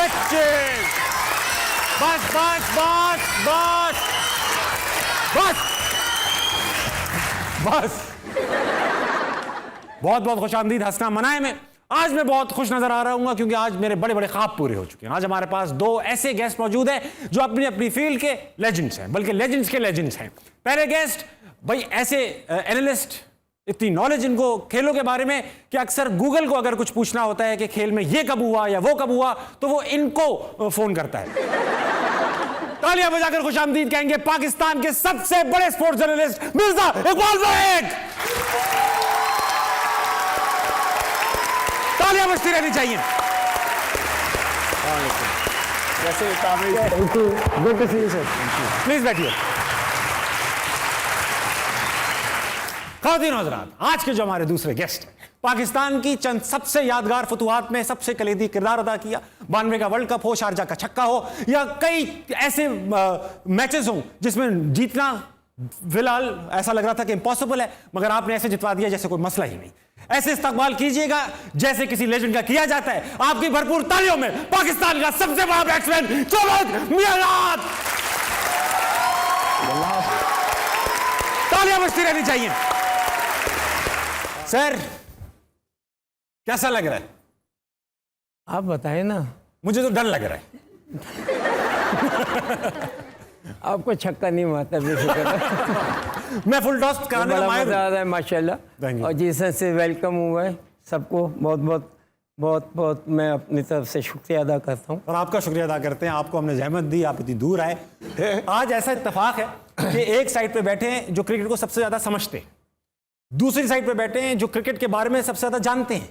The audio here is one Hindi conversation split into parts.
सचिन। बस बस बस बस बस बस। बहुत बहुत खुशामदीद हंसना मनाए में। आज मैं बहुत खुश नजर आ रहा हूं क्योंकि आज मेरे बड़े बड़े ख्वाब पूरे हो चुके हैं। आज हमारे पास दो ऐसे गेस्ट मौजूद हैं जो अपनी अपनी फील्ड के लेजेंड्स हैं, बल्कि लेजेंड्स के लेजेंड्स हैं। पहले गेस्ट भाई ऐसे एनालिस्ट, इतनी नॉलेज इनको खेलों के बारे में कि अक्सर गूगल को अगर कुछ पूछना होता है कि खेल में ये कब हुआ या वो कब हुआ तो वो इनको फोन करता है। तालियां बजाकर खुशामदीद कहेंगे पाकिस्तान के सबसे बड़े स्पोर्ट्स जर्नलिस्ट मिर्जा इकबाल बेग। तालियां बजती रहनी चाहिए। Good to see you sir. Please बैठिए। ख़वातीन और हज़रात, आज के जो हमारे दूसरे गेस्ट हैं, पाकिस्तान की चंद सबसे यादगार फतुहात में सबसे कलीदी किरदार अदा किया। 92 का वर्ल्ड कप हो, शारजा का छक्का हो, या कई ऐसे मैचेस हों जिसमें जीतना फिलहाल ऐसा लग रहा था कि इम्पॉसिबल है, मगर आपने ऐसे जितवा दिया जैसे कोई मसला ही नहीं। ऐसे इस्तकबाल कीजिएगा जैसे किसी लेजेंड का किया जाता है। आपकी भरपूर तालियों में पाकिस्तान का सबसे बड़ा बैट्समैन चौबत मियाँदाद। तालियां बजती रहनी चाहिए। सर कैसा लग रहा है? आप बताएं ना। मुझे तो डर लग रहा है। आपको छक्का नहीं मारता बेफिक्र। मैं फुल टॉस कराने का माहिर मजा आ रहा है माशाल्लाह। और जिस तरह से वेलकम हुआ है सबको बहुत बहुत मैं अपनी तरफ से शुक्रिया अदा करता हूँ। और आपका शुक्रिया अदा करते हैं। आपको हमने जहमत दी, आप इतनी दूर आए। आज ऐसा इत्तेफाक है कि एक साइड पे बैठे हैं जो क्रिकेट को सबसे ज्यादा समझते हैं, दूसरी साइड पे बैठे हैं जो क्रिकेट के बारे में सबसे ज्यादा जानते हैं।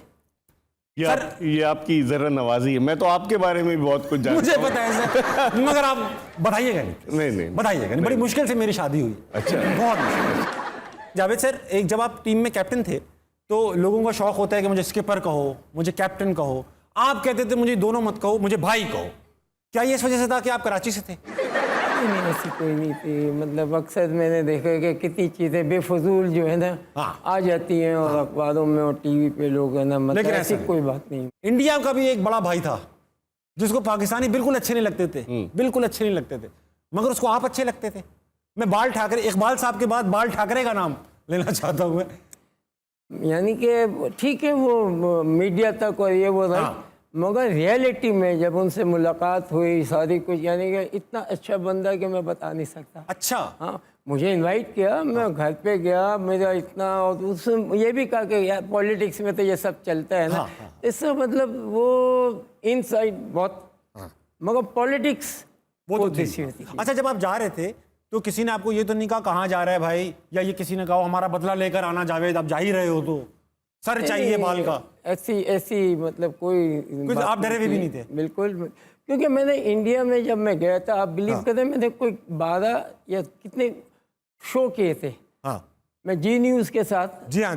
ये आपकी जरा नवाजी है। मैं तो आपके बारे में भी बहुत कुछ जानता हूं। मुझे पता है सर, मगर आप बताइएगा नहीं बताइएगा नहीं। बड़ी मुश्किल से मेरी शादी हुई। अच्छा, बहुत मुश्किल। जावेद सर, एक जब आप टीम में कैप्टन थे तो लोगों का शौक होता है कि मुझे स्किपर कहो, मुझे कैप्टन कहो। आप कहते थे मुझे दोनों मत कहो, मुझे भाई कहो। क्या ये इस वजह से था कि आप कराची से थे? नहीं, ऐसी कोई नहीं थी। मतलब अक्सर मैंने देखा कि कितनी चीज़ें बेफजूल जो है ना आ जाती हैं और अखबारों में और टीवी पे लोग है ना, मतलब ऐसी कोई बात नहीं। इंडिया का भी एक बड़ा भाई था जिसको पाकिस्तानी बिल्कुल अच्छे नहीं लगते थे, बिल्कुल अच्छे नहीं लगते थे, मगर उसको आप अच्छे लगते थे। मैं बाल ठाकरे, इकबाल साहब के बाद बाल ठाकरे का नाम लेना चाहता हूँ मैं। यानी कि ठीक है वो मीडिया तक और ये वो था, मगर रियलिटी में जब उनसे मुलाकात हुई सारी कुछ, यानी कि इतना अच्छा बंदा कि मैं बता नहीं सकता। अच्छा। हाँ, मुझे इनवाइट किया, मैं घर पे गया, मेरा इतना, और उसने ये भी कहा कि यार पॉलिटिक्स में तो ये सब चलता है ना। इससे मतलब वो इनसाइड बहुत, मगर पॉलिटिक्स वो तो थी। अच्छा, जब आप जा रहे थे तो किसी ने आपको ये तो नहीं कहा कहाँ जा रहा है भाई, या ये किसी ने कहा हमारा बदला लेकर आना जावेद, आप जा ही रहे हो तो सर चाहिए बाल का? ऐसी मतलब कोई आप डरे हुए भी नहीं थे? बिल्कुल, क्योंकि मैंने इंडिया में जब मैं गया था, आप बिलीव करें, मैंने कोई 12 या कितने शो किए थे। मैं जी न्यूज़ के साथ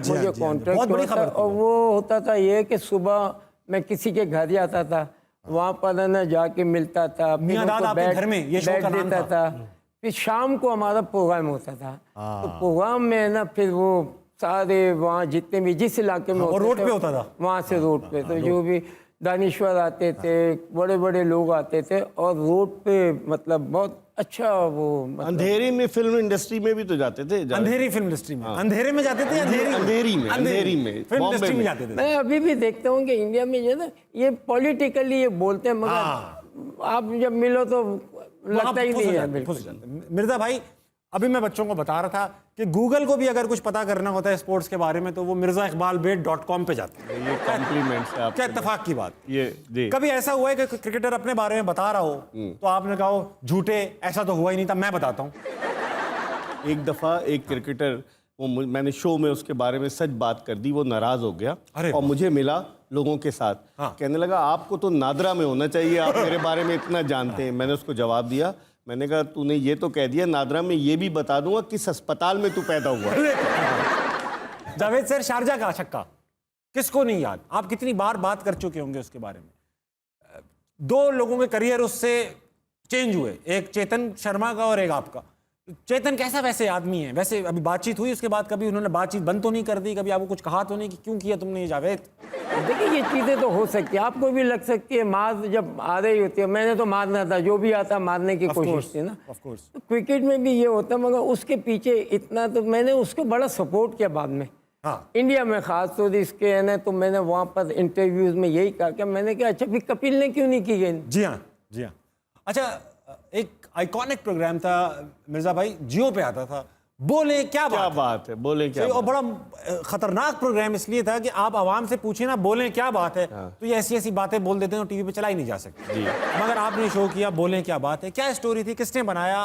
मुझे कॉन्ट्रैक्ट होता था, और वो होता था ये कि सुबह मैं किसी के घर जाता था, वहाँ पर ना जाके मिलता था, बैठ देता था, फिर शाम को हमारा प्रोग्राम होता था। तो प्रोग्राम में ना फिर वो सारे वहाँ जितने भी जिस इलाके में रोड पे होता था, वहाँ से रोड पे, तो जो भी दानिश्वर आते थे, बड़े बड़े लोग आते थे, और रोड पे मतलब बहुत अच्छा वो मतलब अंधेरी में फिल्म इंडस्ट्री में भी तो जाते थे। अंधेरी फिल्म इंडस्ट्री में अंधेरे में जाते थे, अंधेरी में फिल्म इंडस्ट्री में जाते थे। मैं अभी भी देखता हूँ कि इंडिया में जो ना ये पॉलिटिकली ये बोलते हैं, मगर आप जब मिलो तो लगता ही नहीं है। मिर्जा भाई, अभी मैं बच्चों को बता रहा था कि गूगल को भी अगर कुछ पता करना होता है स्पोर्ट्स के बारे में तो वो mirzaiqbalbeg.com पे जाते हैं। ये कॉम्प्लीमेंट है। क्या इत्तेफाक की बात। ये कभी ऐसा हुआ है कि क्रिकेटर अपने बारे में बता रहा हो तो आपने कहा हो झूठे, ऐसा तो हुआ ही नहीं था, मैं बताता हूँ? एक दफा एक क्रिकेटर, वो मैंने शो में उसके बारे में सच बात कर दी, वो नाराज हो गया और मुझे मिला लोगों के साथ। कहने लगा आपको तो नादरा में होना चाहिए, आप मेरे बारे में इतना जानते हैं। मैंने उसको जवाब दिया, मैंने कहा तूने ये तो कह दिया, नादरा में ये भी बता दूंगा किस अस्पताल में तू पैदा हुआ। जावेद सर, शारजा का छक्का किसको नहीं याद? आप कितनी बार बात कर चुके होंगे उसके बारे में। 2 लोगों के करियर उससे चेंज हुए, एक चेतन शर्मा का और एक आपका। चेतन कैसा वैसे आदमी है? वैसे अभी बातचीत हुई उसके बाद, कभी उन्होंने बातचीत बंद तो नहीं कर दी, कभी आपको कुछ कहा तो नहीं कि क्यों किया तुमने ये जावेद? देखिए ये चीज़ें तो हो सकती है, आपको भी लग सकती है, मार जब आ रही होती है, मैंने तो मारना था, जो भी आता मारने की कोशिश थी ना। तो क्रिकेट में भी ये होता है, मगर उसके पीछे इतना तो मैंने उसको बड़ा सपोर्ट किया बाद में। हाँ। इंडिया में खास तौर इसके है ना, तो मैंने वहाँ पर इंटरव्यूज में यही कहा कि मैंने कहा अच्छा फिर कपिल ने क्यों नहीं की गेंद? जी हाँ, जी हाँ। अच्छा, एक आइकॉनिक प्रोग्राम था मिर्जा भाई, जियो पे आता था, बोले क्या बात है, बोले क्या बात। और बड़ा खतरनाक प्रोग्राम इसलिए था कि आप आवाम से पूछे ना बोले क्या बात है, तो ये ऐसी ऐसी बातें बोल देते हैं टीवी पे चलाई नहीं जा सकती। मगर आपने शो किया बोले क्या बात है, क्या स्टोरी थी, किसने बनाया?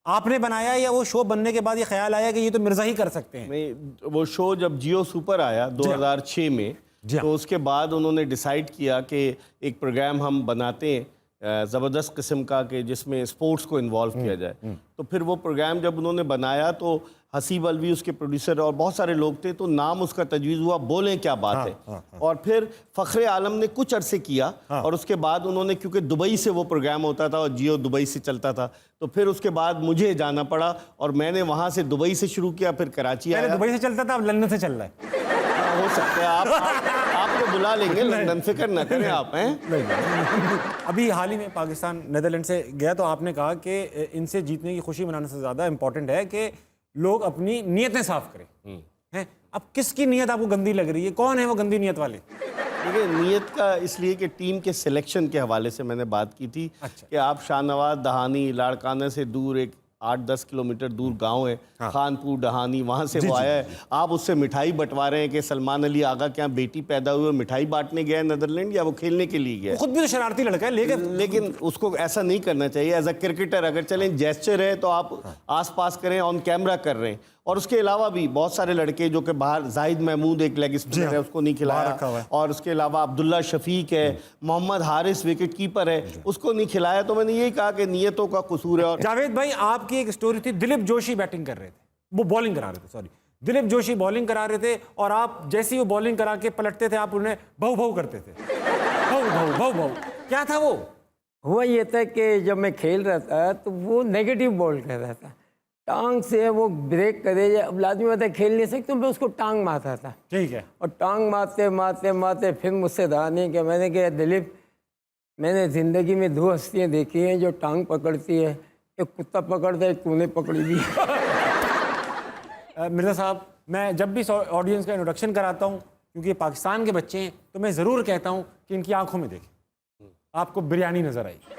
आपने बनाया या वो शो बनने के बाद ये ख्याल आया कि ये तो मिर्जा ही कर सकते हैं? नहीं, वो शो जब जियो सुपर आया 2006 में, तो उसके बाद उन्होंने डिसाइड किया कि एक प्रोग्राम हम बनाते हैं ज़बरदस्त किस्म का, कि जिसमें स्पोर्ट्स को इन्वॉल्व किया जाए। तो फिर वो प्रोग्राम जब उन्होंने बनाया तो हसीब अलवी उसके प्रोड्यूसर और बहुत सारे लोग थे, तो नाम उसका तजवीज़ हुआ बोलें क्या बात है। और फिर फ़ख्रे आलम ने कुछ अरसे किया, और उसके बाद उन्होंने, क्योंकि दुबई से वो प्रोग्राम होता था और जियो दुबई से चलता था, तो फिर उसके बाद मुझे जाना पड़ा और मैंने वहाँ से दुबई से शुरू किया, फिर कराची आया। दुबई से चलता था, अब लंदन से चल रहा है। हो सकता है आपको बुला लेंगे लंदन, फिक्र ना करें आप हैं। अभी हाल ही में पाकिस्तान नेदरलैंड से गया, तो आपने कहा कि इनसे जीतने की खुशी मनाने से ज़्यादा इम्पोर्टेंट है कि लोग अपनी नीयतें साफ करें। हैं, अब किसकी नीयत आपको गंदी लग रही है? कौन है वो गंदी नीयत वाले? देखिए, नीयत का इसलिए कि टीम के सिलेक्शन के हवाले से मैंने बात की थी। अच्छा। कि आप शाहनवाज दहानी, लाड़काना से दूर एक 8-10 किलोमीटर दूर गांव है, खानपुर डहानी, वहाँ से वो आया है। आप उससे मिठाई बंटवा रहे हैं कि सलमान अली आगा के यहाँ बेटी पैदा हुई, मिठाई बांटने गया है नेदरलैंड, या वो खेलने के लिए गया? खुद भी तो शरारती लड़का है, लेकिन उसको ऐसा नहीं करना चाहिए। एज अ क्रिकेटर अगर चलें जेस्चर है तो आप आसपास करें, ऑन कैमरा कर रहे हैं। और उसके अलावा भी बहुत सारे लड़के जो कि बाहर, जाहिद महमूद एक लेग स्पिनर है, उसको नहीं खिलाया, और उसके अलावा अब्दुल्ला शफीक है, मोहम्मद हारिस विकेट कीपर है, उसको नहीं खिलाया। तो मैंने यही कहा कि नीयतों का कसूर है। और जावेद भाई, आपकी एक स्टोरी थी, दिलीप जोशी बैटिंग कर रहे थे, वो बॉलिंग करा रहे थे, सॉरी दिलीप जोशी बॉलिंग करा रहे थे, और आप जैसे ही वो बॉलिंग करा के पलटते थे, आप उन्हें भौ भौ करते थे। भौ भौ भौ भौ, क्या था वो? हुआ ये था कि जब मैं खेल रहा था तो वो नेगेटिव बॉल कर रहा था, टांग से वो ब्रेक करे, अब लाजमी बात है खेल नहीं सकते, मैं उसको टांग मारता था। ठीक है। और टांग मारते मारते मारते फिर मुझसे रहा नहीं कि मैंने कहा दिलीप, मैंने ज़िंदगी में 2 हस्तियाँ देखी हैं जो टांग पकड़ती है, एक कुत्ता पकड़ता है, एक तूने पकड़ी दी। मिर्ज़ा साहब, मैं जब भी ऑडियंस का इंट्रोडक्शन कराता हूँ, क्योंकि ये पाकिस्तान के बच्चे हैं, तो मैं ज़रूर कहता हूँ कि इनकी आंखों में देखें, आपको बिरयानी नज़र आएगी,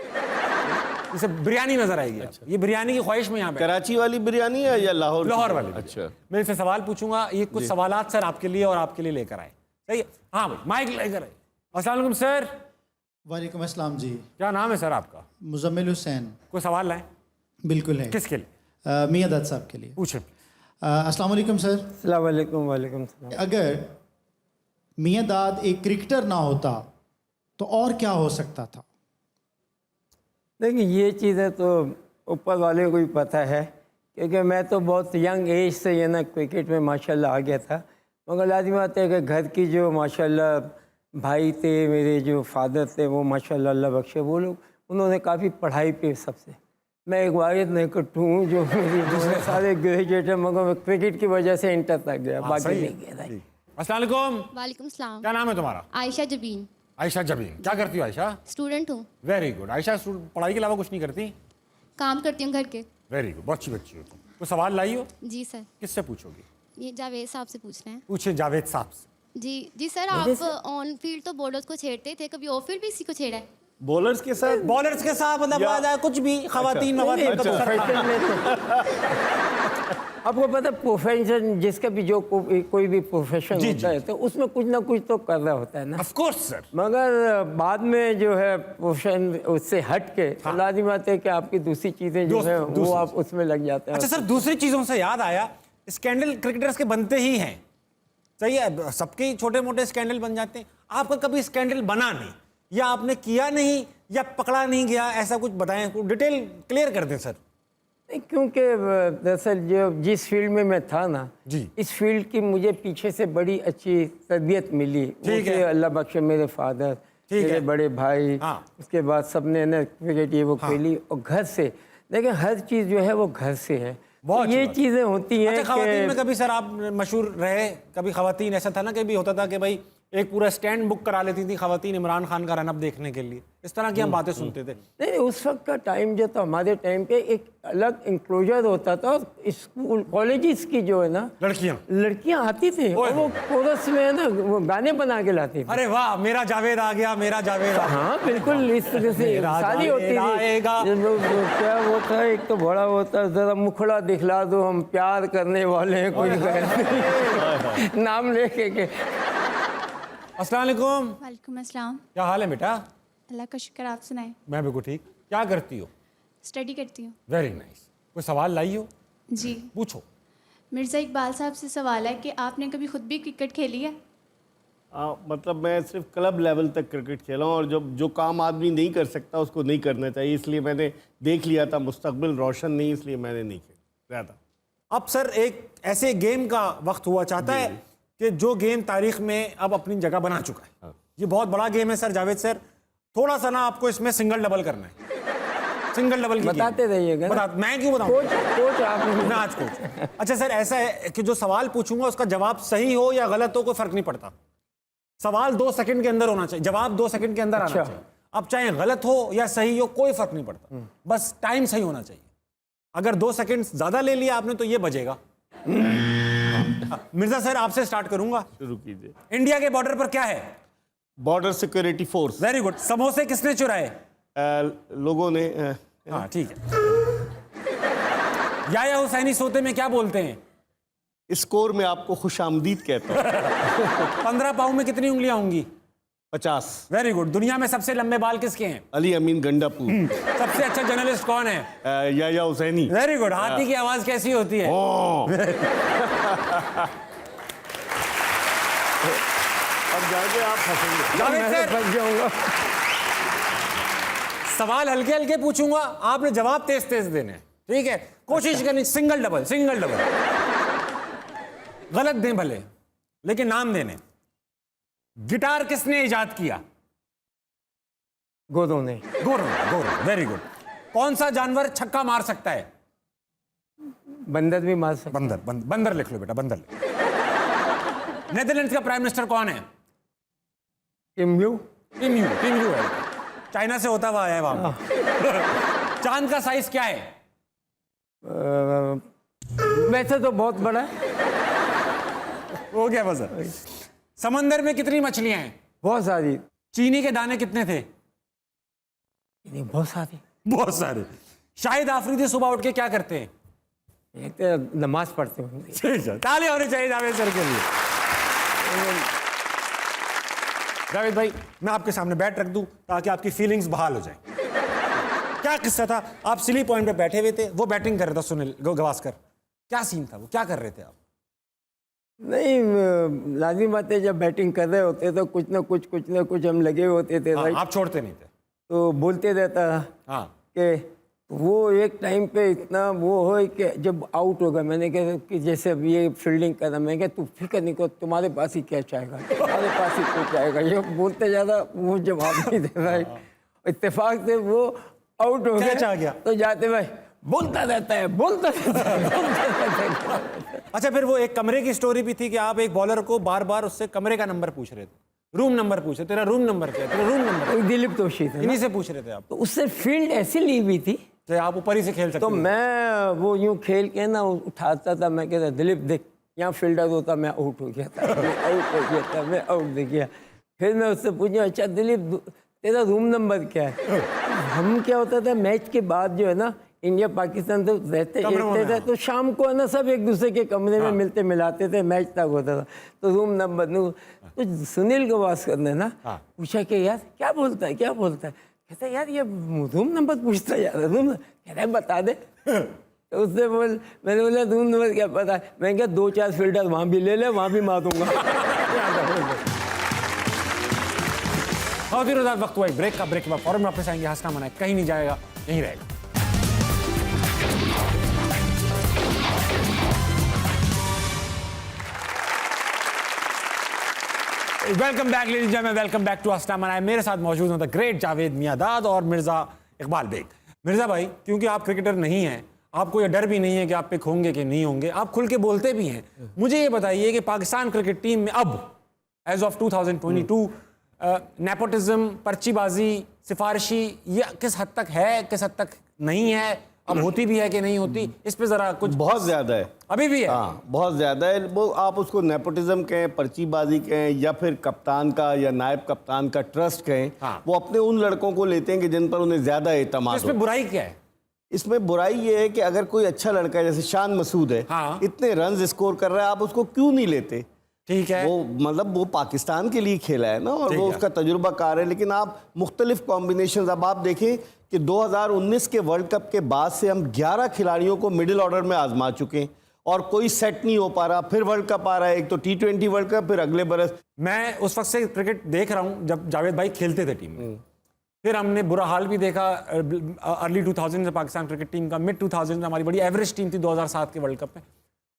इसे बिरयानी नजर आएगी। अच्छा। ये बिरयानी की ख्वाहिश में यहाँ पे। कराची वाली बिरयानी है या लाहौर वाली? अच्छा। मैं इसे सवाल पूछूंगा, ये कुछ सवालात सर आपके लिए और आपके लिए लेकर आए, सही है? हाँ भाई, माइक लेकर आए। अस्सलाम वालेकुम सर। वालेकुम अस्सलाम जी। क्या नाम है सर आपका? मुजम्मिल हुसैन। कोई सवाल लाए? बिल्कुल है। किसके लिए? मियां दाद साहब के लिए। पूछे। अस्सलाम वालेकुम सर। अस्सलाम वालेकुम। वालेकुम सलाम। अगर मियां दाद एक क्रिकेटर ना होता तो और क्या हो सकता था? देखिए, ये चीज़ें तो ऊपर वाले को ही पता है, क्योंकि मैं तो बहुत यंग एज से ये ना क्रिकेट में माशाल्लाह आ गया था। मगर लाजिम बात है कि घर की जो माशाल्लाह भाई थे, मेरे जो फादर थे, वो माशाल्लाह अल्लाह बख्शे, वो लोग उन्होंने काफ़ी पढ़ाई पे सबसे, मैं एक वाहिद निकट हूँ जो मेरी दूसरे सारे ग्रेजुएट है, मगर मैं क्रिकेट की वजह से इंटर तक गया, बाकी नहीं गया। अस्सलाम वालेकुम। वालेकुम सलाम। क्या नाम है तुम्हारा? आयशा जबीन। आयशा जबीन, क्या करती हो आयशा? स्टूडेंट हूँ। Very good. आयशा पढ़ाई के अलावा कुछ नहीं करती? काम करती हूँ घर के। वेरी गुड, बहुत अच्छी बच्ची हो तुम। कोई सवाल लाई हो? जी सर। किससे पूछोगी? ये जावेद साहब से पूछना है। पूछे जावेद साहब से। जी जी सर, आप ऑन फील्ड तो बॉलर्स को छेड़ते थे, कभी ऑफ फील्ड भी इसी को छेड़ा है? बॉलर्स के साथ? बॉलर्स के साथ मतलब कुछ भी खवातीन आपको पता प्रोफेशन, जिसका भी जो कोई भी प्रोफेशन होता है तो उसमें कुछ ना कुछ तो कर रहा होता है ना। Of course sir. मगर बाद में जो है प्रोफेशन उससे हट के लाजिम बात है कि आपकी दूसरी चीज़ें जो है वो आप उसमें लग जाते हैं। अच्छा सर, दूसरी चीज़ों से याद आया, स्कैंडल क्रिकेटर्स के बनते ही हैं, सही है, सबके छोटे मोटे स्कैंडल बन जाते हैं। आपका कभी स्कैंडल बना नहीं, या आपने किया नहीं, या पकड़ा नहीं गया, ऐसा कुछ बताएं, डिटेल क्लियर कर दें सर। क्योंकि दरअसल जो जिस फील्ड में मैं था ना जी, इस फील्ड की मुझे पीछे से बड़ी अच्छी तरबियत मिली। ठीक है, अल्लाह बख्शे मेरे फादर, मेरे बड़े भाई, उसके बाद सबने ना क्रिकेट ये वो खेली, और घर से देखिए हर चीज़ जो है वो घर से है, बहुत तो ये अच्छी बात। चीज़ें होती हैं अच्छा, खवातीन में कभी सर आप मशहूर रहे, कभी खवातीन ऐसा था ना कि भी होता था कि भाई एक पूरा स्टैंड बुक करा लेती थी खवातीन इमरान खान का रन अप देखने के लिए, इस तरह की हम बातें सुनते थे। नहीं, उस वक्त का टाइम जो था, हमारे टाइम पे एक अलग इंक्लोजर होता था, और स्कूल कॉलेजेस की जो है ना लड़कियां आती थी और वो कोरस में है ना वो गाने बना के लाती थी। अरे वाह, मेरा जावेद आ गया, मेरा जावेद आ गया। हाँ बिल्कुल, इस तरह से शादी होती थी। आएगा। क्या वो था, एक तो बड़ा होता जरा मुखड़ा दिखला दो, हम प्यार करने वाले हैं, कोई कहते नाम लेके के। अस्सलाम वालेकुम। वालेकुम अस्सलाम। क्या हाल है बेटा? अल्लाह का शुक्र, आप सुनाएं। मैं बिल्कुल ठीक। क्या करती हो? स्टडी करती हूँ। Very nice. कोई सवाल लाई हो? जी, पूछो। मिर्ज़ा इकबाल साहब से सवाल है कि आपने कभी खुद भी क्रिकेट खेली है? मतलब मैं सिर्फ क्लब लेवल तक क्रिकेट खेला हूँ, और जो काम आदमी नहीं कर सकता उसको नहीं करना चाहिए, इसलिए मैंने देख लिया था मुस्तकबिल रोशन नहीं, इसलिए मैंने नहीं खेला था। अब सर एक ऐसे गेम का वक्त हुआ चाहता है कि जो गेम तारीख में अब अपनी जगह बना चुका है। हाँ। ये बहुत बड़ा गेम है सर जावेद सर, थोड़ा सा ना आपको इसमें सिंगल डबल करना है। सिंगल डबल की बताते रहिएगा। मैं क्यों बताऊं? कोच आप। मैं आज कोच। अच्छा सर, ऐसा है कि जो सवाल पूछूंगा उसका जवाब सही हो या गलत हो कोई फर्क नहीं पड़ता। सवाल 2 सेकंड के अंदर होना चाहिए, जवाब 2 सेकंड के अंदर आना चाहिए। अब चाहे गलत हो या सही हो कोई फर्क नहीं पड़ता, बस टाइम सही होना चाहिए। अगर 2 सेकंड ज्यादा ले लिया आपने तो ये बजेगा। मिर्जा सर आपसे स्टार्ट करूंगा। शुरू कीजिए। इंडिया के बॉर्डर पर क्या है? Border security force. Very good. समोसे किसने चुराए? लोगों ने हाँ ठीक है। याया हुसैनी सोते में क्या बोलते हैं? स्कोर में आपको खुशामदीद कहता हूँ। 15 पाँव में कितनी उंगलियां होंगी? 50। Very good. दुनिया में सबसे लंबे बाल किसके हैं? अली अमीन गंडापुर। सबसे अच्छा जर्नलिस्ट कौन है? याया हुसैनी। Very good. हाथी की आवाज कैसी होती है? अब जाके आप फंसेंगे। जावेद सर, फंस जाऊंगा। सवाल हल्के हल्के पूछूंगा, आपने जवाब तेज तेज देने हैं, ठीक है? कोशिश करनी सिंगल डबल, सिंगल डबल। गलत दें भले, लेकिन नाम देने। गिटार किसने इजाद किया? गोदों ने। गोरो। Very good. कौन सा जानवर छक्का मार सकता है? बंदर भी मार सकते। बंदर लिख लो बेटा, बंदर लिख। नेदरलैंड्स का प्राइम मिनिस्टर कौन है? टिम्ब्यू है, चाइना से होता हुआ आया है वहां। चांद का साइज क्या है? वैसे तो बहुत बड़ा है। हो गया बस। समंदर में कितनी मछलियां हैं? बहुत सारी। चीनी के दाने कितने थे? बहुत सारी। बहुत सारे। शाहिद आफरीदी सुबह उठ के क्या करते हैं? एक तो नमाज पढ़ते होंगे। ताली होनी चाहिए जावेद सर के लिए। जावेद भाई, मैं आपके सामने बैट रख दूं ताकि आपकी फीलिंग्स बहाल हो जाए। क्या किस्सा था? आप सिली पॉइंट पे बैठे हुए थे, वो बैटिंग कर रहा था सुनील गावस्कर। क्या सीन था वो? क्या कर रहे थे आप? नहीं, लाजिम बात है, जब बैटिंग कर रहे होते तो कुछ ना कुछ हम लगे होते थे। हाँ, आप छोड़ते नहीं थे तो बोलते रहता हाँ कि वो एक टाइम पे इतना वो हो कि जब आउट होगा, मैंने कहा कि जैसे अब ये फील्डिंग कर रहा, मैं क्या तू फिक्र नहीं कर, तुम्हारे पास ही कैच आएगा, तुम्हारे पास ही कैच आएगा। ये बोलते ज़्यादा वो जवाब नहीं दे रहा है। इत्तेफाक से वो आउट हो गया तो जाते भाई बोलता रहता है। अच्छा, फिर वो एक कमरे की स्टोरी भी थी कि आप एक बॉलर को बार बार उससे कमरे का नंबर पूछ रहे थे, रूम नंबर पूछे, तेरा रूम नंबर क्या है, तेरा रूम नंबर। दिलीप तोशी थे, इन्हीं से पूछ रहे थे आप। तो उससे फील्ड ऐसी ली हुई थी तो आप ऊपर ही से खेल सकते। तो मैं वो यूं खेल के ना उठाता था, मैं कहता दिलीप देख यहाँ फील्डर होता, मैं आउट हो गया था, मैं आउट हो गया। फिर मैं उससे पूछा, अच्छा दिलीप तेरा रूम नंबर क्या है? हम क्या होता था मैच के बाद जो है ना, इंडिया पाकिस्तान तो रहते थे, तो शाम को है ना सब एक दूसरे के कमरे में मिलते मिलाते थे, मैच तक होता था। तो रूम नंबर तो सुनील गावस्कर ने ना पूछा कि यार क्या बोलता है, कहता है यार ये रूम नंबर पूछता है यार, रूम कहता है बता दे। तो उससे मैंने बोला रूम नंबर क्या पता है? मैं क्या 2-4 फील्डर वहाँ भी ले ले, वहाँ भी मार दूंगा। बहुत ही रोजाना वक्त हुआ ब्रेक का। ब्रेक के बाद फौरन वापस आएंगे। हंसना मना कहीं नहीं जाएगा, यहीं रहेगा। Welcome back ladies and gentleman, welcome back to Hansna Mana. मेरे साथ मौजूद हैं द ग्रेट जावेद मियांदाद और मिर्जा इकबाल बेग। मिर्जा भाई, क्योंकि आप क्रिकेटर नहीं हैं, आपको ये डर भी नहीं है कि आप पिक होंगे कि नहीं होंगे, आप खुल के बोलते भी हैं। मुझे ये बताइए कि पाकिस्तान क्रिकेट टीम में अब एज ऑफ 2022 नेपोटिज्म, पर्चीबाजी, सिफारिशी ये किस हद तक है, किस हद तक नहीं है, अब होती भी है कि नहीं होती, इस पे जरा कुछ। बहुत ज्यादा है, अभी भी है। हाँ बहुत ज्यादा है। वो आप उसको नेपोटिज्म कहें, पर्चीबाजी कहें, या फिर कप्तान का या नायब कप्तान का ट्रस्ट कहें, हाँ। वो अपने उन लड़कों को लेते हैं कि जिन पर उन्हें ज्यादा एतमाद इसमें बुराई क्या है? इसमें बुराई ये है कि अगर कोई अच्छा लड़का है, जैसे शान मसूद है, हाँ। इतने रन स्कोर कर रहा है, आप उसको क्यों नहीं लेते? ठीक है, वो मतलब वो पाकिस्तान के लिए खेला है ना, और वो उसका तजुर्बाकार है। लेकिन आप मुख्तलिफ कॉम्बिनेशन, अब आप देखें कि 2019 के वर्ल्ड कप के बाद से हम 11 खिलाड़ियों को मिडिल ऑर्डर में आजमा चुके हैं और कोई सेट नहीं हो पा रहा। फिर वर्ल्ड कप आ रहा है, एक तो T20 वर्ल्ड कप, फिर अगले बरस। मैं उस वक्त से क्रिकेट देख रहा हूं जब जावेद भाई खेलते थे टीम में, फिर हमने बुरा हाल भी देखा अर्ली 2000 में पाकिस्तान क्रिकेट टीम का, मिड 2000 में हमारी बड़ी एवरेज टीम थी 2007 के वर्ल्ड कप में।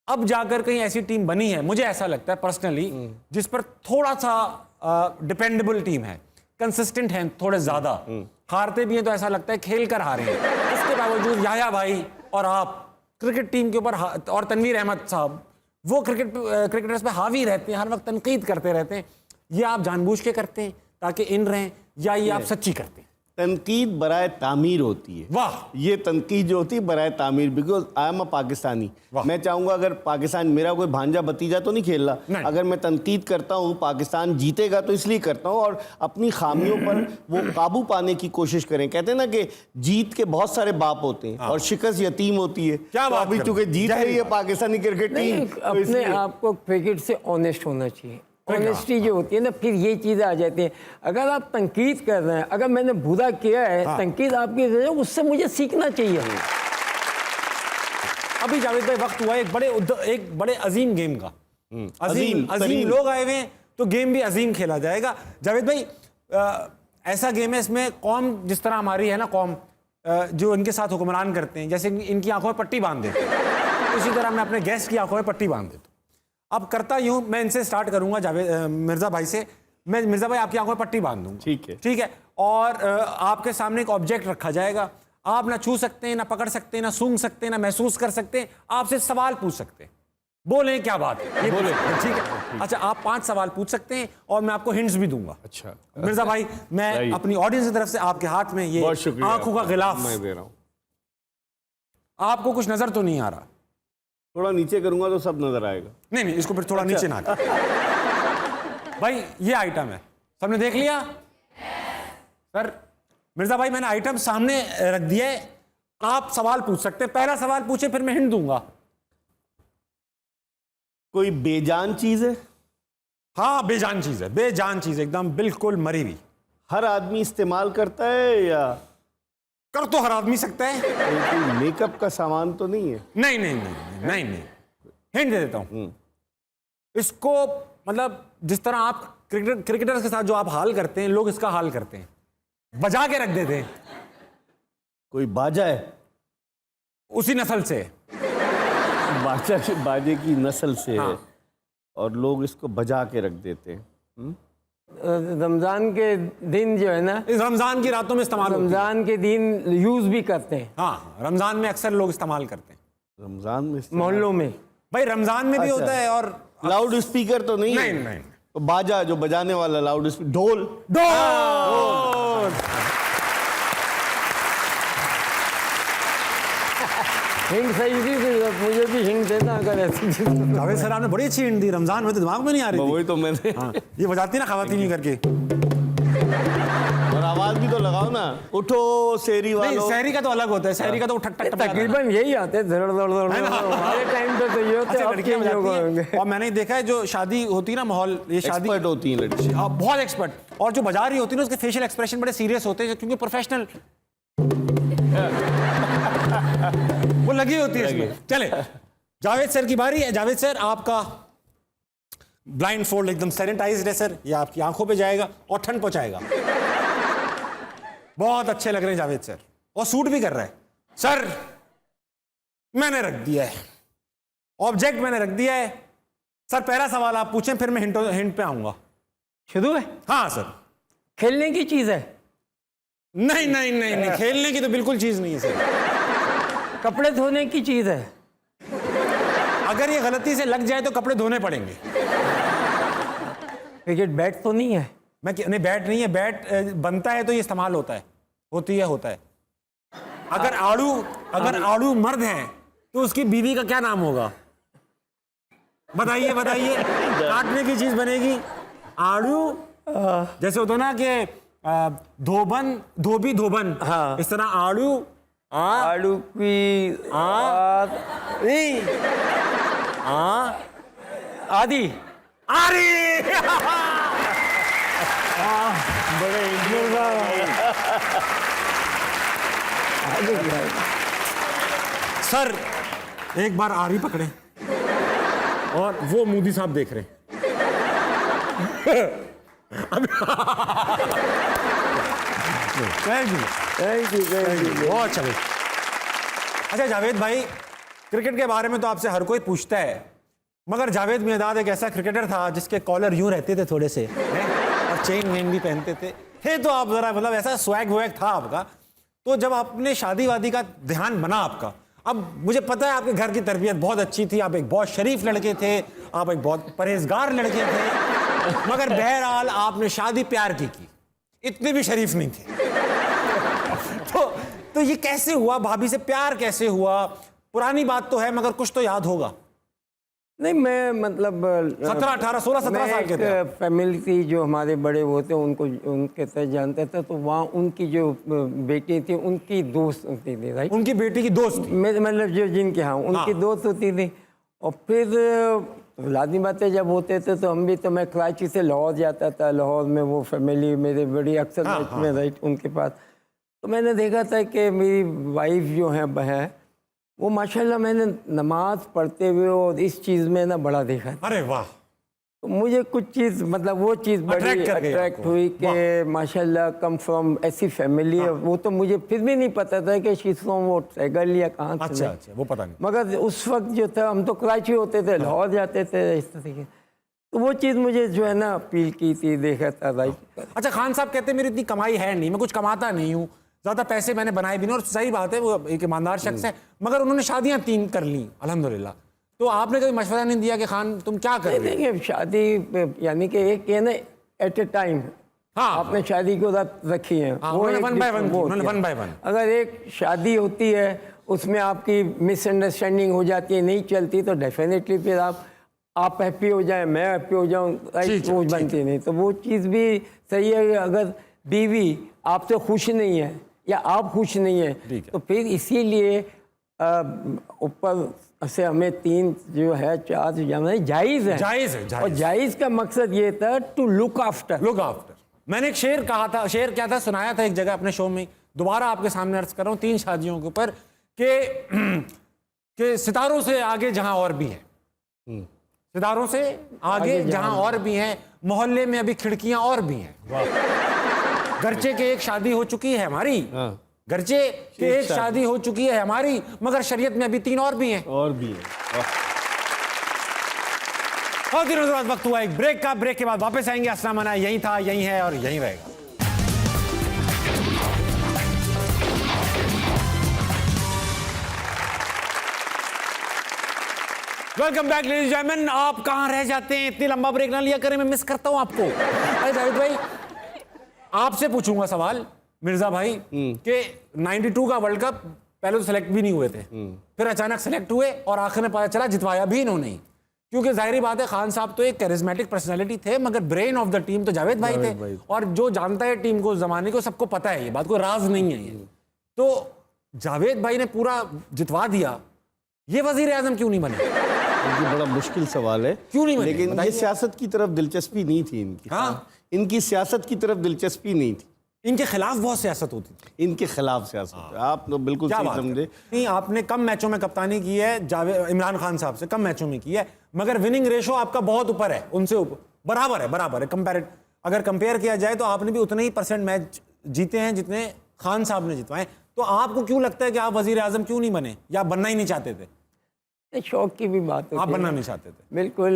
अब जाकर कहीं ऐसी टीम बनी है, मुझे ऐसा लगता है पर्सनली, जिस पर थोड़ा सा डिपेंडेबल टीम है, कंसिस्टेंट है थोड़े ज्यादा, हारते भी हैं तो ऐसा लगता है खेल कर हारे हैं। इसके बावजूद याया भाई और आप क्रिकेट टीम के ऊपर और तनवीर अहमद साहब वो क्रिकेटर्स पे हावी रहते हैं, हर वक्त तनकीद करते रहते हैं। ये आप जानबूझ के करते हैं ताकि इन रहें, या ये आप सच्ची करते हैं? तनकीद बराए तामीर होती है। वाह, ये तनकीद जो होती है बराए तामीर, because I am a Pakistani. मैं चाहूंगा अगर पाकिस्तान, मेरा कोई भांजा भतीजा तो नहीं खेल रहा, अगर मैं तनकीद करता हूँ पाकिस्तान जीतेगा तो इसलिए करता हूँ, और अपनी खामियों पर वो काबू पाने की कोशिश करें। कहते हैं ना कि जीत के बहुत सारे बाप होते हैं और शिकस्त यतीम होती है। क्या तो बात अभी चूंकि जीत रही है पाकिस्तानी क्रिकेट टीम, अपने आप को क्रिकेट से ऑनेस्ट होना चाहिए। ऑनेस्टी जो होती है ना, फिर ये चीज़ें आ जाती हैं। अगर आप तनकीद कर रहे हैं, अगर मैंने बुरा किया है, तनकीद आपकी, उससे मुझे सीखना चाहिए। अभी जावेद भाई वक्त हुआ एक बड़े अजीम गेम का, अजीम लोग आए हुए हैं तो गेम भी अजीम खेला जाएगा। जावेद भाई, ऐसा गेम है, इसमें कौम जिस तरह हमारी है ना, कौम जो इनके साथ हुक्मरान करते हैं, जैसे इनकी आंखों में पट्टी बांध देते हैं, उसी तरह मैं अपने गेस्ट की आंखों में पट्टी बांध देता हूँ। अब करता यूं, मैं इनसे स्टार्ट करूंगा, जावेद मिर्जा भाई से। मैं मिर्जा भाई आपकी आंखों में पट्टी बांध दूंगा, ठीक है, और आपके सामने एक ऑब्जेक्ट रखा जाएगा, आप ना छू सकते हैं, ना पकड़ सकते हैं, ना सूंघ सकते हैं, ना महसूस कर सकते हैं, आपसे सवाल पूछ सकते हैं। बोले क्या बात है, ये बोले, ठीक है। अच्छा, आप 5 सवाल पूछ सकते हैं और मैं आपको हिंट्स भी दूंगा। अच्छा मिर्जा भाई, मैं अपनी ऑडियंस की तरफ से आपके हाथ में ये आंखों का गिलाफ मैं दे रहा हूं। आपको कुछ नजर तो नहीं आ रहा? थोड़ा नीचे करूंगा तो सब नजर आएगा। नहीं, इसको फिर थोड़ा नीचे ना भाई, ये आइटम है, सबने देख लिया? सर मिर्जा भाई, मैंने आइटम सामने रख दिया है, आप सवाल पूछ सकते हैं। पहला सवाल पूछे, फिर मैं हिंट दूंगा। कोई बेजान चीज है? हाँ, बेजान चीज है, बेजान चीज, एकदम बिल्कुल मरी हुई। हर आदमी इस्तेमाल करता है या कर तो हर आदमी सकता है? कोई मेकअप का सामान तो नहीं है? नहीं नहीं नहीं नहीं नहीं, हिंट दे देता हूं। इसको मतलब जिस तरह आप क्रिकेटर्स के साथ जो आप हाल करते हैं, लोग इसका हाल करते हैं, बजा के रख देते हैं। कोई बाजा है? उसी नस्ल से। बाजे की नस्ल से हाँ। है और लोग इसको बजा के रख देते हैं। रमजान के दिन जो है ना, इस रमजान की रातों में इस्तेमाल होती है। रमजान के दिन यूज भी करते हैं। हाँ, रमजान में अक्सर लोग इस्तेमाल करते हैं, रमजान में मोहल्लों में। भाई रमजान में भी होता है। और लाउड स्पीकर तो नहीं है? नहीं, तो बाजा जो बजाने वाला लाउड स्पीकर, ढोल। हिंट सही थी, तो मुझे भी हिंट देना अगर ऐसी चीज। जावेद सर, आपने बड़ी अच्छी हिंट दी, रमजान में तो दिमाग में नहीं आ रही थी। वही तो मैंने। हाँ, ये बजाती ना खवातीन करके। और आवाज भी तो लगाओ ना, उठो शेरी वालों। नहीं, शहरी का तो अलग होता है, शहरी का तो ठक ठक तकरीबन यही आते हैं, धड़ धड़ धड़। हमारे टाइम पे तो ये होते हैं, लड़कियां बजाती हैं। और मैंने देखा है जो शादी होती है ना, माहौल, ये शादी एक्सपर्ट होती हैं लड़की, बहुत एक्सपर्ट, और जो बजा रही होती है ना, उसके फेशियल एक्सप्रेशन बड़े सीरियस होते हैं, क्योंकि प्रोफेशनल वो लगी होती है इसमें। चले, जावेद सर की बारी है। जावेद सर, आपका ब्लाइंड फोल्ड एकदम सैनिटाइज्ड है सर, ये आपकी आंखों पे जाएगा और ठंड पहुंचाएगा। बहुत अच्छे लग रहे हैं जावेद सर, और सूट भी कर रहा है सर। मैंने रख दिया है ऑब्जेक्ट, मैंने रख दिया है सर। पहला सवाल आप पूछें, फिर मैं हिंट पे आऊंगा। शुरू है? हाँ सर। खेलने की चीज है? नहीं नहीं नहीं नहीं, खेलने की तो बिल्कुल चीज नहीं है सर। कपड़े धोने की चीज है। अगर ये गलती से लग जाए तो कपड़े धोने पड़ेंगे। क्रिकेट बैट तो नहीं है? नहीं, बैट नहीं है। बैट बनता है तो ये इस्तेमाल होता है, होता है। अगर आड़ू मर्द है तो उसकी बीवी का क्या नाम होगा? बताइए बताइए। काटने की चीज बनेगी आड़ू। जैसे होता ना कि धोबन। हाँ। इस तरह आड़ू आड़ू की आदि। अरे सर एक बार आरी पकड़े और वो मोदी साहब देख रहे थैंक यू बहुत अच्छा। अच्छा जावेद भाई, क्रिकेट के बारे में तो आपसे हर कोई पूछता है, मगर जावेद मियांदाद एक ऐसा क्रिकेटर था जिसके कॉलर यूं रहते थे थोड़े से और चेन वेन भी पहनते थे तो आप जरा मतलब ऐसा स्वैग वैग था आपका। तो जब आपने शादी वादी का ध्यान बना आपका, अब मुझे पता है आपके घर की तरबियत बहुत अच्छी थी, आप एक बहुत शरीफ लड़के थे, आप एक बहुत परहेजगार लड़के थे, मगर बहरहाल आपने शादी प्यार की, इतने भी शरीफ नहीं थे। तो ये कैसे हुआ? भाभी से प्यार कैसे हुआ? पुरानी बात तो है मगर कुछ तो याद होगा। नहीं, मैं मतलब 17, 18, 16, 17 साल के थे। फैमिली थी जो हमारे बड़े वो थे, उनको उनके साथ जानता था, तो वहाँ उनकी जो बेटी थी उनकी दोस्त होती थी, राइट? उनकी बेटी की दोस्त? मतलब जो जिनके यहाँ उनकी दोस्त होती थी। और फिर लाजमी बात है, जब होते थे तो हम भी, तो मैं कराची से लाहौर जाता था, लाहौर में वो फैमिली मेरे बड़ी अक्सर में, राइट, उनके पास। तो मैंने देखा था कि मेरी वाइफ जो है बहन, वो माशाल्लाह मैंने नमाज पढ़ते हुए और इस चीज़ में ना बड़ा देखा। अरे वाह। तो मुझे कुछ चीज़ मतलब वो चीज़ बड़ी अट्रैक्ट हुई कि माशाल्लाह कम फ्रॉम ऐसी फैमिली है। वो तो मुझे फिर भी नहीं पता था कि शी फ्रॉम वो ट्रैगल या कहाँ से। अच्छा, वो पता नहीं। मगर उस वक्त जो था, हम तो कराची होते थे, लाहौर जाते थे, इस तरीके, तो वो चीज़ मुझे जो है ना अपील की थी, देखा था, राइट। अच्छा, खान साहब कहते हैं मेरी इतनी कमाई है नहीं, मैं कुछ कमाता नहीं हूँ, ज़्यादा पैसे मैंने बनाए भी नहीं, और सही बात है, वो एक ईमानदार शख्स है, मगर उन्होंने शादियाँ 3 कर ली अल्हम्दुलिल्लाह। तो आपने कभी मशवरा नहीं दिया कि खान तुम क्या कर रहे हो? शादी यानी कि एक है ना एट ए टाइम। हाँ, आपने शादी को रखी है, वो वन बाय वन। अगर एक शादी होती है उसमें आपकी मिसअंडरस्टैंडिंग हो जाती है, नहीं चलती, तो डेफिनेटली फिर आप हैप्पी हो जाए, मैं हैप्पी हो जाऊँ, वो बनती नहीं। तो वो चीज़ भी सही है। अगर बीवी आपसे खुश नहीं है या आप खुश नहीं है, तो फिर इसीलिए ऊपर से हमें 3 जो है 4 जाना जायज़ है। जायज़ है। और जायज़ का मकसद ये था टू लुक आफ्टर। मैंने एक शेर कहा था, शेर क्या था, सुनाया था एक जगह अपने शो में, दोबारा आपके सामने अर्ज कर रहा हूँ 3 शादियों के ऊपर, कि सितारों से आगे जहां और भी है, सितारों से आगे जहां और भी हैं, मोहल्ले में अभी खिड़कियां और भी हैं। गर्चे के एक शादी हो चुकी है हमारी, गर्चे के एक शादी हो चुकी है हमारी, मगर शरीयत में अभी 3 और भी हैं। और भी है। और दिनों के बाद वक्त हुआ एक ब्रेक का। ब्रेक के बाद वापस आएंगे। असला मना यही था, यही है और यही रहेगा। Welcome back ladies and gentleman. आप कहां रह जाते हैं? इतनी लंबा ब्रेक ना लिया करें, मैं मिस करता हूं आपको। अरे जावेद भाई, आपसे पूछूंगा सवाल मिर्जा भाई कि 92 का वर्ल्ड कप पहले तो सेलेक्ट भी नहीं हुए थे, फिर अचानक सेलेक्ट हुए और आखिर में पता चला जितवाया भी इन्होंने ही, क्योंकि जाहिर बात है खान साहब तो एक कैरिज्मेटिक पर्सनालिटी थे, मगर ब्रेन ऑफ द टीम तो जावेद भाई थे। और जो जानता है टीम को, जमाने को, सबको पता है, ये बात कोई राज नहीं है ये। तो जावेद भाई ने पूरा जितवा दिया, ये वजीर आजम क्यों नहीं बने? ये बड़ा मुश्किल सवाल है, क्यों नहीं बने? लेकिन ये सियासत की तरफ दिलचस्पी नहीं थी इनकी। इनकी सियासत की तरफ दिलचस्पी नहीं थी। इनके खिलाफ बहुत सियासत होती थी। इनके खिलाफ सियासत। आप तो बिल्कुल सही समझे। नहीं, आपने कम मैचों में कप्तानी की है, इमरान खान साहब से कम मैचों में की है, मगर विनिंग रेशो आपका बहुत ऊपर है उनसे, बराबर है कंपेरेट। अगर कंपेयर किया जाए तो आपने भी उतने ही % मैच जीते हैं जितने खान साहब ने जितवाए। तो आपको क्यों लगता है कि आप वजीर आजम क्यों नहीं बने, या बनना ही नहीं चाहते थे? शौक की भी बात होती है। आप बनना नहीं चाहते थे? बिल्कुल,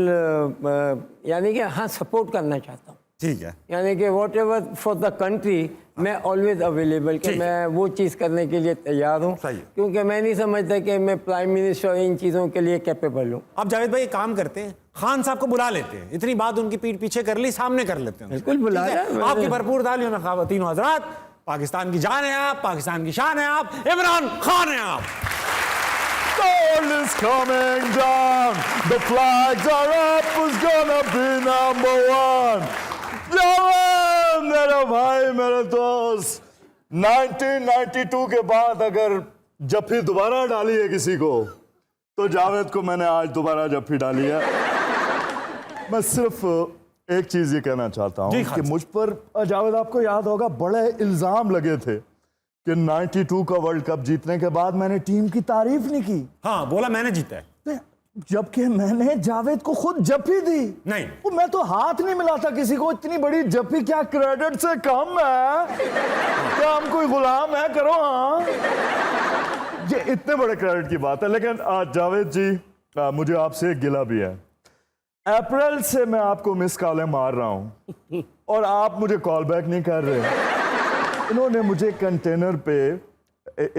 यानी कि हाँ, सपोर्ट करना चाहता हूँ। ठीक है, यानी कि what ever for the country मैं ऑलवेज अवेलेबल कि मैं वो चीज़ करने के लिए तैयार हूँ, सही है। क्योंकि मैं नहीं समझता कि मैं प्राइम मिनिस्टर इन चीज़ों के लिए कैपेबल हूँ। अब जावेद भाई एक काम करते हैं, खान साहब को बुला लेते हैं, इतनी बात उनकी पीठ पीछे कर ली, सामने कर लेते हैं। बिल्कुल बुलाया मैंने। आपकी भरपूर तालियों में ख़वातीन और हज़रात, पाकिस्तान की जान है आप, पाकिस्तान की शान है आप, इमरान खान है आप। Goal is coming down. The flags are up. Who's gonna be number one? Javed मेरा भाई, मेरा दोस्त, 1992 के बाद अगर जफ्फी दोबारा डाली है किसी को, तो जावेद को मैंने आज दोबारा जफ्फी डाली है। मैं सिर्फ एक चीज ये कहना चाहता हूँ कि मुझ पर, जावेद आपको याद होगा, बड़े इल्जाम लगे थे कि 92 का वर्ल्ड कप जीतने के बाद मैंने टीम की तारीफ नहीं की। हाँ, बोला मैंने जीता है, जबकि मैंने जावेद को खुद जफ्फी दी। नहीं, वो मैं तो हाथ नहीं मिलाता किसी को, इतनी बड़ी जफ्फी क्या क्रेडिट से कम है? क्या हम कोई गुलाम है? करो हाँ, ये इतने बड़े क्रेडिट की बात है। लेकिन जावेद जी, मुझे आपसे एक गिला भी है। अप्रैल से मैं आपको मिस कॉलें मार रहा हूं और आप मुझे कॉल बैक नहीं कर रहे। इन्होंने मुझे कंटेनर पे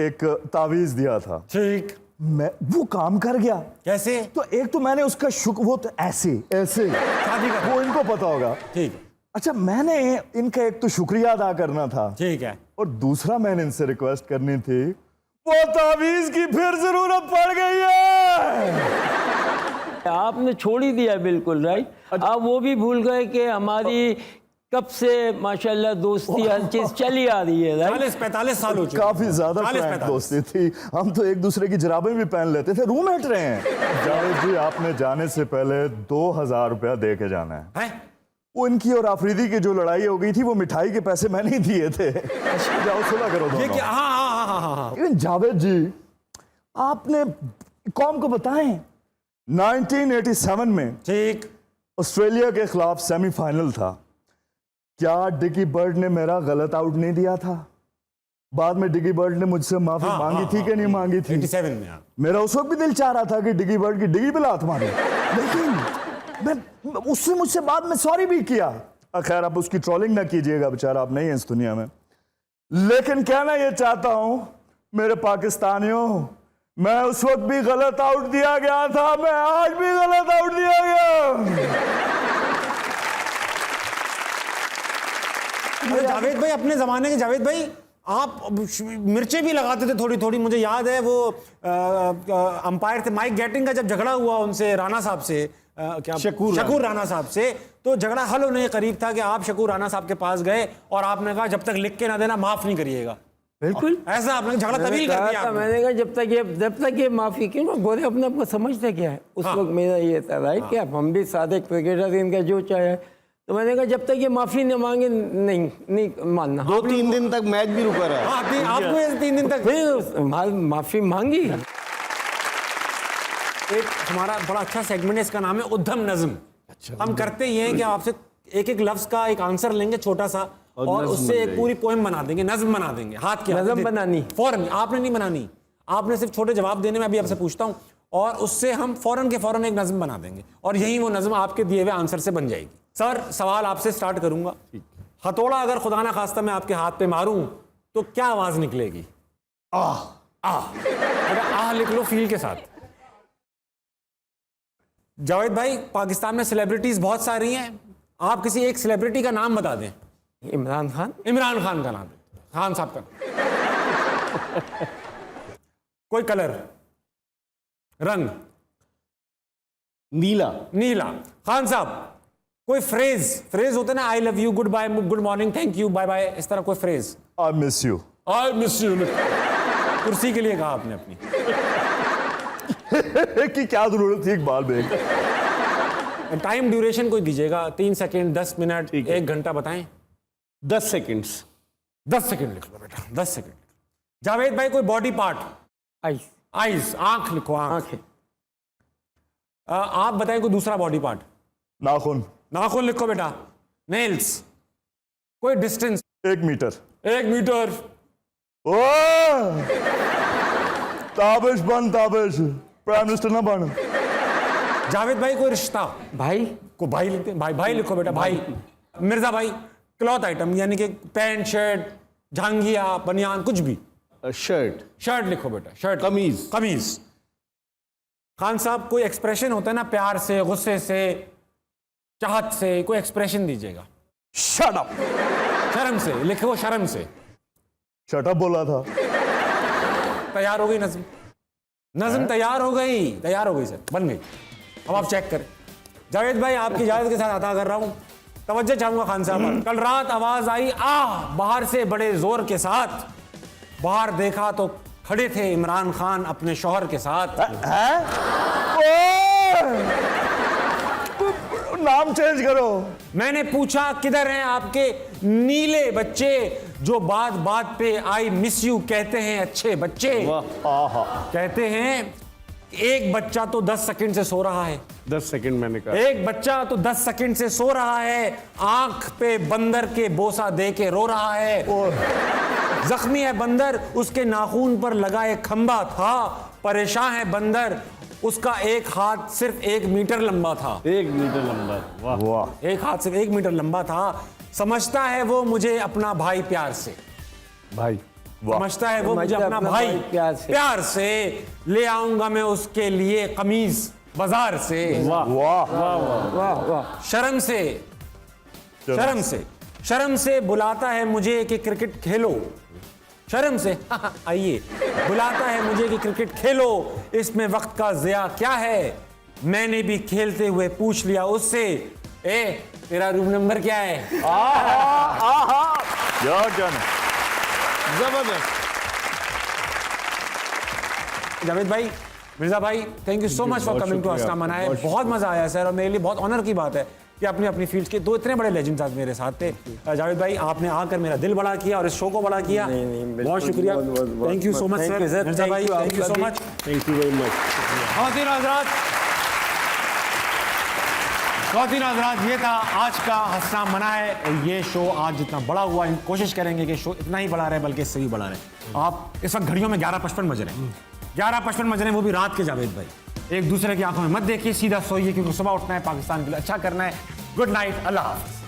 एक तावीज दिया था, ठीक, मैं वो काम कर गया। कैसे? तो एक तो मैंने उसका शुक्र, वो तो ऐसे वो इनको पता होगा। ठीक, अच्छा, मैंने इनका एक तो शुक्रिया अदा करना था, ठीक है, और दूसरा मैंने इनसे रिक्वेस्ट करनी थी, वो तावीज की फिर जरूरत पड़ गई है। आपने छोड़ ही दिया बिल्कुल, राइट। आप वो भी भूल गए कि हमारी कब से माशाल्लाह दोस्ती हर चीज चली आ रही है, राइट। 40-45 साल हो चुके, काफी ज्यादा फ्रैंक दोस्ती थी, हम तो एक दूसरे की जुराबें भी पहन लेते थे, रूममेट रहे हैं। जावेद जी, आपने जाने से पहले 2000 रुपया दे के जाना है। वो इनकी और आफरीदी की जो लड़ाई हो गई थी, वो मिठाई के पैसे मैंने ही दिए थे। जाओ सुलह करो दोनों। ये क्या? हाँ। लेकिन जावेद जी, आपने कौम को बताएं, 1987 में ठीक, ऑस्ट्रेलिया के खिलाफ सेमीफाइनल था, क्या डिकी बर्ड ने मेरा गलत आउट नहीं दिया था? बाद में डिकी बर्ड ने मुझसे माफी मांगी थी कि नहीं मांगी थी? 87 में। मेरा उस वक्त भी दिल चाह रहा था कि डिकी बर्ड की डिगी पे लात मारे, लेकिन मैं उससे मुझसे बाद में सॉरी भी किया। खैर, आप उसकी ट्रोलिंग ना कीजिएगा, बेचारा आप नहीं है इस दुनिया में। लेकिन कहना ये चाहता हूं मेरे पाकिस्तानियों, मैं उस वक्त भी गलत आउट दिया गया था, मैं आज भी गलत आउट दिया गया। जावेद भाई, अपने जमाने के जावेद भाई, आप मिर्चें भी लगाते थे थोड़ी थोड़ी। मुझे याद है वो अंपायर थे माइक गेटिंग का, जब झगड़ा हुआ उनसे, राणा साहब से, क्या शकूर राणा साहब से, तो झगड़ा हल होने के करीब था कि आप शकूर राणा साहब के पास गए और आपने कहा जब तक लिख के ना देना माफ नहीं करिएगा। बिल्कुल ऐसा आपने झगड़ा तवील कर दिया। मैंने कहा जब तक ये माफी क्यों ना बोले, अपने आप को समझते क्या है। उस वक्त मेरा ये था, राइट, कि हम भी सादे क्रिकेटर, इनका जो चाहे, तो मैंने कहा जब तक ये माफी न मांगे नहीं मानना। 2-3 दिन तक मैच भी रुका रहा। आपको 3 दिन तक फिर माफी मांगी। एक हमारा बड़ा अच्छा सेगमेंट है, इसका नाम है उद्यम नज्म। हम करते ये हैं कि आपसे एक एक लफ्ज का एक आंसर लेंगे छोटा सा, और उससे एक पूरी पोएम बना देंगे, नज्म बना देंगे। हाथ की नज्म बनानी फौरन, आपने नहीं बनानी, आपने सिर्फ छोटे जवाब देने में। अभी आपसे पूछता हूं और उससे हम फौरन के फौरन एक नज्म बना देंगे, और यही वो नज्म आपके दिए हुए आंसर से बन जाएगी। सर, सवाल आपसे स्टार्ट करूंगा। हथौड़ा अगर खुदा ना खास्ता मैं आपके हाथ पे मारूं तो क्या आवाज निकलेगी? आह। अगर आह लिख लो फील के साथ। जावेद भाई, पाकिस्तान में सेलिब्रिटीज बहुत सारी हैं, आप किसी एक सेलिब्रिटी का नाम बता दें। इमरान खान। इमरान खान का नाम, खान साहब का। कोई कलर, रंग? नीला। नीला। खान साहब, कोई फ्रेज होता है ना, I love you, good bye, good morning, thank you, bye bye, इस तरह कोई phrase? I miss you. I miss you. कुर्सी के लिए कहा आपने अपनी। कि क्या जरूरत थी इकबाल बेग? टाइम ड्यूरेशन कोई दीजिएगा, 3 सेकेंड, 10 मिनट, 1 घंटा, बताएं। 10 सेकेंड्स। 10 सेकेंड लिख लो बेटा, 10 सेकेंड। जावेद भाई, कोई बॉडी पार्ट? आइस। आइस, आंख लिखो, आंख। आप बताएं कोई दूसरा बॉडी पार्ट? नाखून। नाखून लिखो बेटा। नेल्स। कोई डिस्टेंस? 1 मीटर। 1 मीटर। ताबिश बन, ताबिश, प्राइम मिनिस्टर ना बन। जावेद भाई, कोई रिश्ता? भाई को भाई लिखते हैं, भाई लिखो बेटा, भाई। मिर्जा भाई, क्लॉथ आइटम यानी कि पैंट शर्ट झांगिया बनियान कुछ भी। शर्ट लिखो बेटा, शर्ट। कमीज। खान साहब, कोई एक्सप्रेशन होता है ना, प्यार से, गुस्से से, चाहत से, कोई एक्सप्रेशन दीजिएगा। Shut up. शर्म से लिखो, शर्म से। शट अप बोला था। तैयार हो गई नज्म तैयार हो गई सर, बन गई। अब आप चेक करें। जावेद भाई, आपकी इजाजत के साथ अता कर रहा हूं। तवज्जो चाहूंगा खान साहब। कल रात आवाज आई बाहर से बड़े जोर के साथ। बाहर देखा तो खड़े थे इमरान खान अपने शौहर के साथ। नाम चेंज करो। मैंने पूछा किधर हैं आपके नीले बच्चे जो बात बात पे आई मिस यू कहते हैं अच्छे बच्चे। कहते हैं एक बच्चा तो 10 सेकंड से सो रहा है। 10 सेकंड मैंने कहा। एक बच्चा तो 10 सेकंड से सो रहा है, आंख पे बंदर के बोसा दे के रो रहा है। जख्मी है बंदर, उसके नाखून पर लगा एक खंबा था। परेशान है बंदर, उसका एक हाथ सिर्फ 1 मीटर लंबा था। 1 मीटर लंबा। वाह। एक हाथ सिर्फ 1 मीटर लंबा था। समझता है वो मुझे अपना भाई प्यार से। भाई समझता है वो मुझे अपना भाई प्यार से। ले आऊंगा मैं उसके लिए कमीज बाजार से। वाह वाह वाह वाह। शर्म से बुलाता है मुझे कि क्रिकेट खेलो। शर्म से आइए बुलाता है मुझे कि क्रिकेट खेलो। इसमें वक्त का ज़िया क्या है। मैंने भी खेलते हुए पूछ लिया उससे, तेरा रूम नंबर क्या है। जबरदस्त। जावेद भाई, मिर्जा भाई, thank you so much for coming to Hansna मनाए। बहुत मजा आया सर, और मेरे लिए बहुत ऑनर की बात है कि अपनी अपनी फील्ड के 2 इतने बड़े लेजेंड्स आज मेरे साथ थे। जावेद भाई, आपने आकर मेरा दिल बड़ा किया और इस शो को बड़ा किया। बहुत शुक्रिया। Thank you so much sir. Mirza भाई, thank you so much. Thank you very much. ख़वातीन हज़रात, ये था आज का हंसना मनाए। ये शो आज जितना बड़ा हुआ, कोशिश करेंगे कि शो इतना ही बड़ा रहे, बल्कि इससे भी बड़ा रहे। आप इस वक्त घड़ियों में 11:55 बज रहे हैं। 11:55 बज रहे हैं, वो भी रात के। जावेद भाई, एक दूसरे की आंखों में मत देखिए, सीधा सोइए, क्योंकि सुबह उठना है, पाकिस्तान के लिए अच्छा करना है। गुड नाइट, अल्लाह हाफ़िज़।